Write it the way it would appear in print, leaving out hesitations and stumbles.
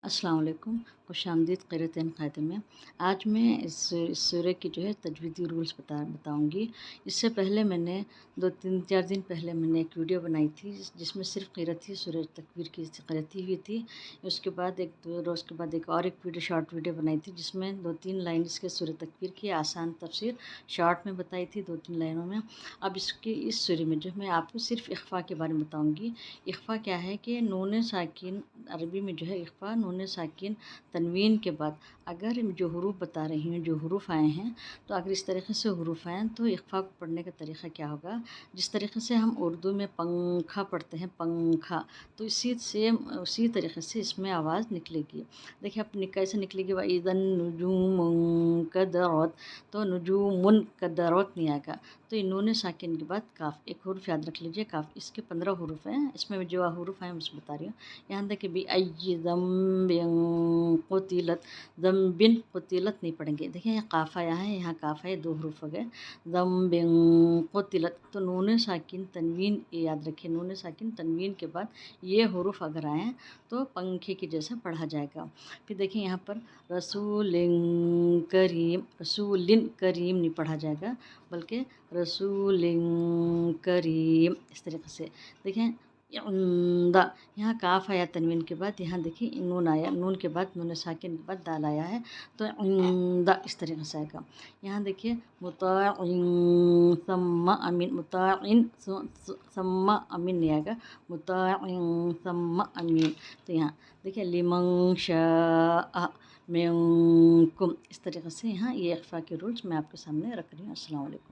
अस्सलाम वालेकुम, खुशामदीद क़िराअतन क़ायदा में। आज मैं इस सूरह की जो है तजवीदी रूल्स बताऊँगी। इससे पहले मैंने 2-3-4 दिन पहले मैंने एक वीडियो बनाई थी जिसमें सिर्फ़ क़िराअत ही सूरह तकवीर की क़िराअत हुई थी। उसके बाद एक 2 रोज़ के बाद एक और एक वीडियो शॉर्ट वीडियो बनाई थी जिसमें 2-3 लाइन इसके सूरह तकवीर की आसान तफ़सीर शॉर्ट में बताई थी 2-3 लाइनों में। अब इस सूरह में जो मैं आपको सिर्फ़ इख़फ़ा के बारे में बताऊँगी। इख़फ़ा क्या है कि नून साकिन अरबी में जो है इख़फ़ा नून साकिन तनवीन के बाद अगर जो हुरूफ बता रही हूँ, जो हुरूफ आए हैं, तो अगर इस तरीक़े से हुरूफ आएँ तो इख़फ़ा को पढ़ने का तरीक़ा क्या होगा। जिस तरीक़े से हम उर्दू में पंखा पढ़ते हैं पंखा, तो इसी सेम उसी तरीक़े से इसमें आवाज़ निकलेगी। देखिए अब कैसे निकलेगी, वइज़न नुजूमुन कदरत, तो नुजूमुन कदरत नहीं आएगा। तो ये नून साकिन के बाद काफ़ एक हुरूफ याद रख लीजिए काफ़। इसके 15 हुरूफ हैं, इसमें जो हुरूफ हैं उसको बता रही हूँ। यहाँ देखिए बिअय्यि ज़म्बिन क़ुतिलत, ज़म्बिन क़ुतिलत नहीं पढ़ेंगे। देखिए यहाँ काफ़ आया है, यहाँ काफ़ है, 2 हुरूफ हो गए। ज़म्बिन क़ुतिलत, तो नून साकिन तनवीन ये याद रखिए, नून साकिन तनवीन के बाद ये हुरूफ अगर आएँ तो पंखे के जैसा पढ़ा जाएगा। फिर देखिए यहाँ पर रसूलिन करीम, रसूलिन करीम नहीं पढ़ा जाएगा बल्कि रसूलिन करीम इस तरीक़े से। देखें इंदा, यहाँ काफ़ आया तनवीन के बाद, यहाँ देखिए नून आया, नून के बाद नून साकिन के बाद दाल आया है, तो इंदा इस तरीक़े से आएगा। यहाँ देखिए मुताइन सम्मा अमीन, मुताइन सम्मा अमीन नहीं आएगा, मुताइन सम्मा अमीन। तो यहाँ देखिए लिमन शाअ मिनकुम, इस तरीक़े से यहाँ ये इख़फ़ा के रूल्स मैं आपके सामने रख रही हूँ। अस्सलाम वालेकुम।